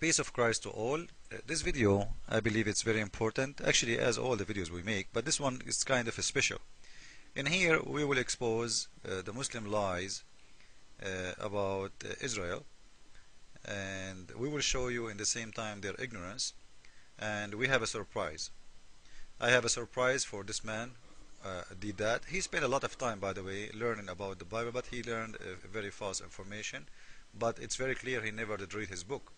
Peace of Christ to all. This video, I believe it's very important, actually as all the videos we make, but this one is kind of a special. In here we will expose the Muslim lies about Israel, and we will show you in the same time their ignorance, and we have a surprise. I have a surprise for this man, did that. He spent a lot of time, by the way, learning about the Bible, but he learned very false information, but it's very clear he never did read his book.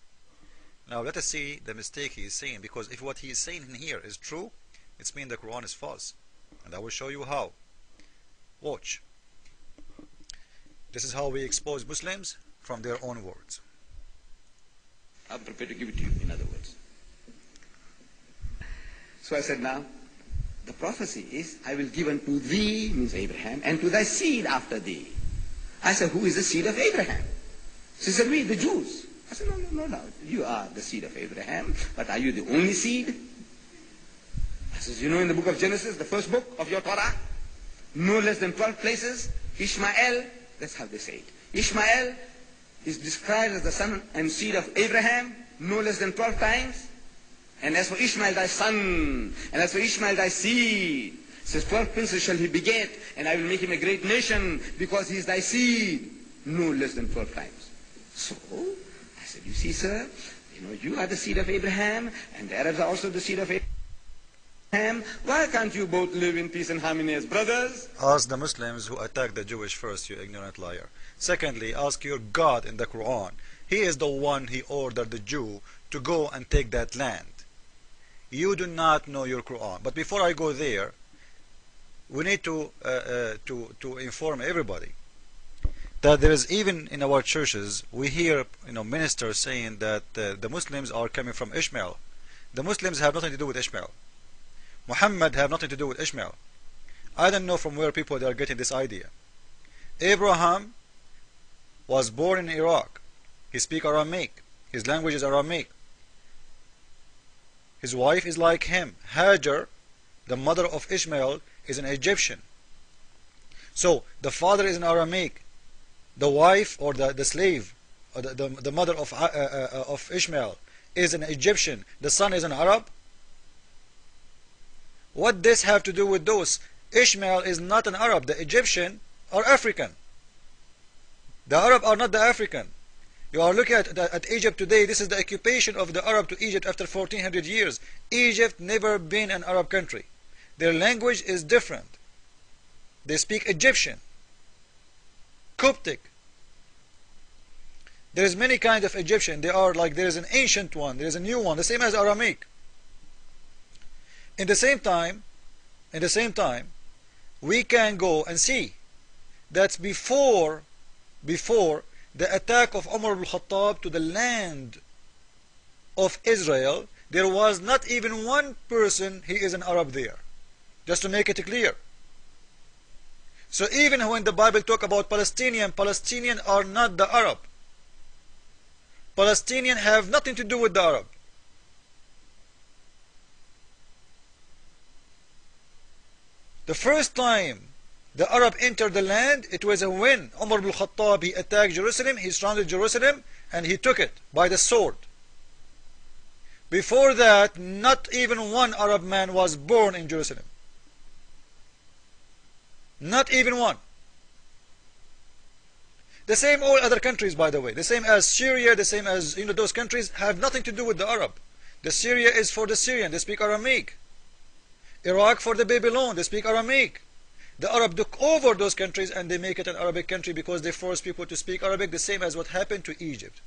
Now let us see the mistake he is saying, because if what he is saying in here is true, it means the Quran is false. And I will show you how. Watch. This is how we expose Muslims from their own words. I'm prepared to give it to you, in other words. So I said, now, the prophecy is, I will give unto thee, means Abraham, and to thy seed after thee. I said, who is the seed of Abraham? She said, we, the Jews. I said, no. You are the seed of Abraham, but are you the only seed? I said, you know, in the book of Genesis, the first book of your Torah, no less than 12 places, Ishmael, that's how they say it. Ishmael is described as the son and seed of Abraham, no less than 12 times. And as for Ishmael thy son, and as for Ishmael thy seed, says 12 princes shall he beget, and I will make him a great nation, because he is thy seed, no less than 12 times. So, I said, you see, sir, you know, you are the seed of Abraham, and the Arabs are also the seed of Abraham. Why can't you both live in peace and harmony as brothers? Ask the Muslims who attack the Jewish first, you ignorant liar. Secondly, ask your God in the Quran. He is the one he ordered the Jew to go and take that land. You do not know your Quran. But before I go there, we need to inform everybody that there is, even in our churches, we hear ministers saying that the Muslims are coming from Ishmael. The Muslims have nothing to do with Ishmael. Muhammad have nothing to do with Ishmael. I don't know from where people are getting this idea. Abraham was born in Iraq. He speaks Aramaic. His language is Aramaic. His wife is like him. Hajar, the mother of Ishmael, is an Egyptian. So the father is an Aramaic. The wife, or the slave, or the mother of Ishmael is an Egyptian. The son is an Arab. What this have to do with those? Ishmael is not an Arab. The Egyptian are African. The Arab are not the African. You are looking at Egypt today. This is the occupation of the Arab to Egypt after 1400 years. Egypt never been an Arab country. Their language is different. They speak Egyptian, Coptic. There is many kinds of Egyptian. They are like, there is an ancient one, there is a new one, the same as Aramaic. In the same time, we can go and see that before the attack of Umar ibn Khattab to the land of Israel, there was not even one person he is an Arab there. Just to make it clear. So even when the Bible talk about Palestinian are not the Arab. Palestinians have nothing to do with the Arab. The first time the Arab entered the land, it was when Umar ibn Khattab, he attacked Jerusalem, he surrounded Jerusalem, and he took it by the sword. Before that, not even one Arab man was born in Jerusalem. Not even one. The same all other countries, by the way. The same as Syria, the same as, those countries have nothing to do with the Arab. The Syria is for the Syrian, they speak Aramaic. Iraq for the Babylon, they speak Aramaic. The Arab took over those countries and they make it an Arabic country because they force people to speak Arabic, the same as what happened to Egypt.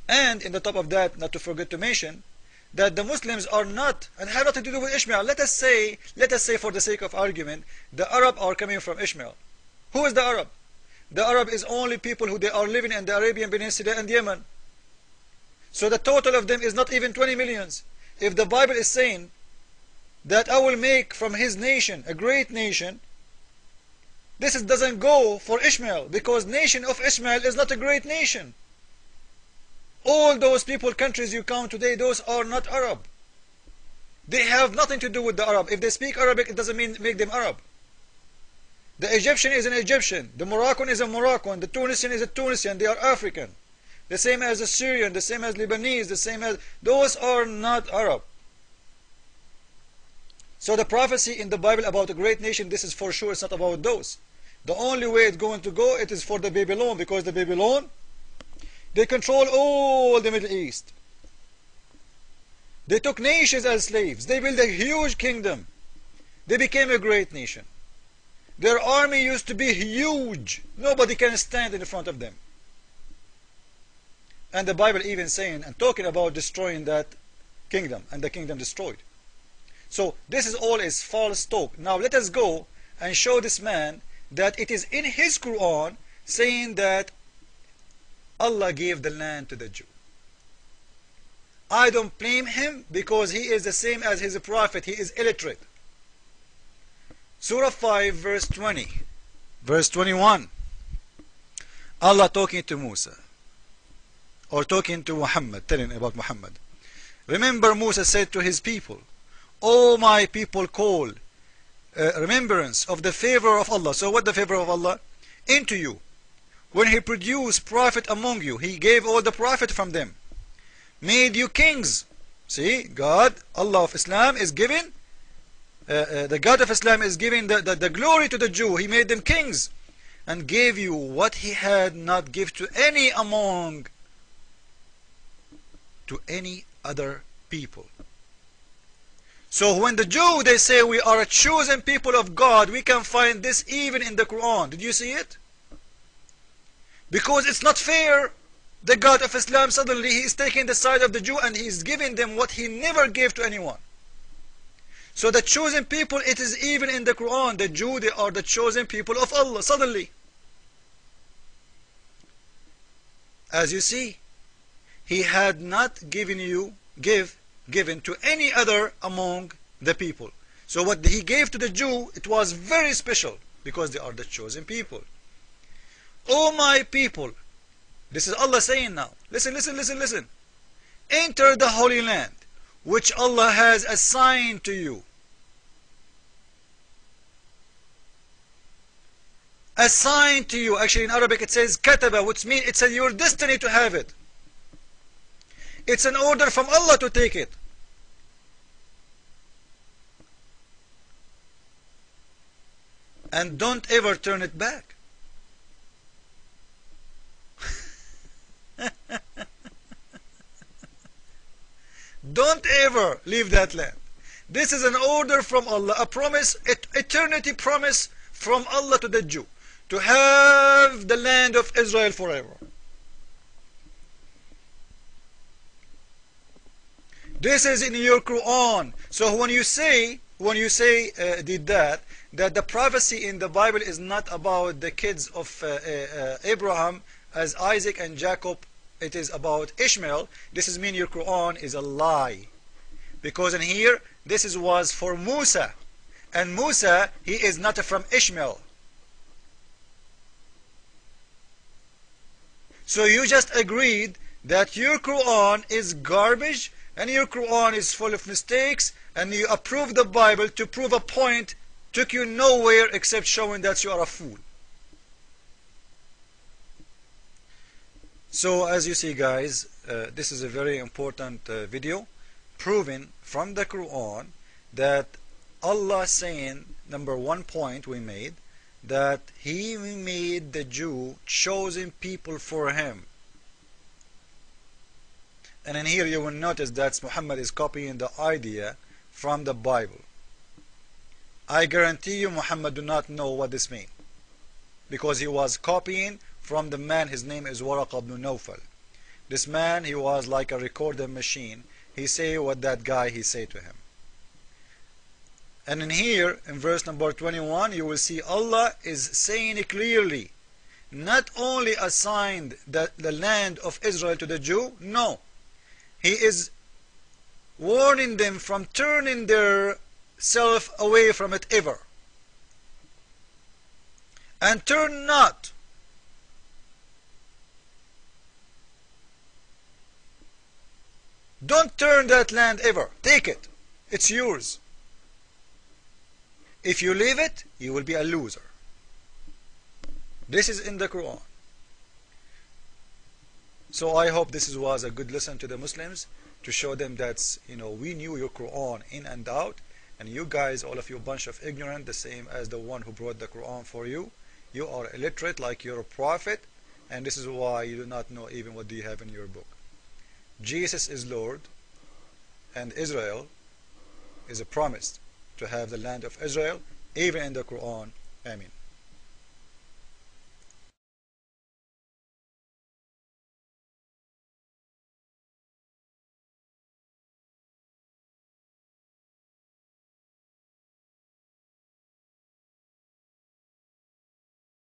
And in the top of that, not to forget to mention, that the Muslims are not, and have nothing to do with Ishmael. Let us say for the sake of argument, the Arab are coming from Ishmael. Who is the Arab? The Arab is only people who they are living in the Arabian Peninsula and Yemen. So the total of them is not even 20 millions. If the Bible is saying that I will make from his nation a great nation, this doesn't go for Ishmael, because nation of Ishmael is not a great nation. All those people, countries you count today, those are not Arab. They have nothing to do with the Arab. If they speak Arabic, it doesn't make them Arab. The Egyptian is an Egyptian. The Moroccan is a Moroccan. The Tunisian is a Tunisian. They are African. the same as the Syrian, the same as Lebanese, the same as... Those are not Arab. So the prophecy in the Bible about a great nation, this is for sure, it's not about those. The only way it's going to go, it is for the Babylon, because the Babylon, they control all the Middle East. They took nations as slaves. They built a huge kingdom. They became a great nation. Their army used to be huge. Nobody can stand in front of them. And the Bible even saying and talking about destroying that kingdom, and the kingdom destroyed. So this is all is false talk. Now let us go and show this man that it is in his Quran saying that Allah gave the land to the Jew. I don't blame him, because he is the same as his prophet. He is illiterate. Surah 5 verse 20, verse 21. Allah talking to Musa, or talking to Muhammad, telling about Muhammad. Remember, Musa said to his people, "O my people, call remembrance of the favor of Allah." So what the favor of Allah? Into you. When he produced prophet among you, he gave all the prophet from them. Made you kings. See, God, Allah of Islam is giving, the God of Islam is giving the glory to the Jew. He made them kings and gave you what he had not give to any other people. So when the Jew, they say we are a chosen people of God, we can find this even in the Quran. Did you see it? Because it's not fair. The God of Islam, suddenly he is taking the side of the Jew and he is giving them what he never gave to anyone. So the chosen people, it is even in the Quran. The Jew, they are the chosen people of Allah, suddenly. As you see, he had not given to any other among the people. So what he gave to the Jew, it was very special, because they are the chosen people. O my people, this is Allah saying now. Listen, listen, listen, listen. Enter the Holy Land, which Allah has assigned to you. Assigned to you. Actually in Arabic it says kataba, which means it's your destiny to have it. It's an order from Allah to take it. And don't ever turn it back. Don't ever leave that land. This is an order from Allah, a promise, eternity promise from Allah to the Jew, to have the land of Israel forever. This is in your Quran. So when you say that the prophecy in the Bible is not about the kids of Abraham as Isaac and Jacob, it is about Ishmael, this is mean your Quran is a lie. Because in here, this was for Musa. And Musa, he is not from Ishmael. So you just agreed that your Quran is garbage, and your Quran is full of mistakes, and you approved the Bible to prove a point, took you nowhere except showing that you are a fool. So as you see, guys, this is a very important video proving from the Quran that Allah saying, number one point we made, that he made the Jew chosen people for him. And in here you will notice that Muhammad is copying the idea from the Bible. I guarantee you Muhammad do not know what this means, because he was copying from the man, his name is Waraqa ibn Nawfal. This man, he was like a recorder machine. He say what that guy he say to him. And in here, in verse number 21, you will see Allah is saying it clearly. Not only assigned the land of Israel to the Jew, no. He is warning them from turning their self away from it ever. And turn not. Don't turn that land ever. Take it. It's yours. If you leave it, you will be a loser. This is in the Quran. So I hope this was a good lesson to the Muslims, to show them that, we knew your Quran in and out, and you guys, all of you, bunch of ignorant, the same as the one who brought the Quran for you. You are illiterate like you're a prophet, and this is why you do not know even what do you have in your book. Jesus is Lord, and Israel is promised to have the land of Israel, even in the Quran. Amen.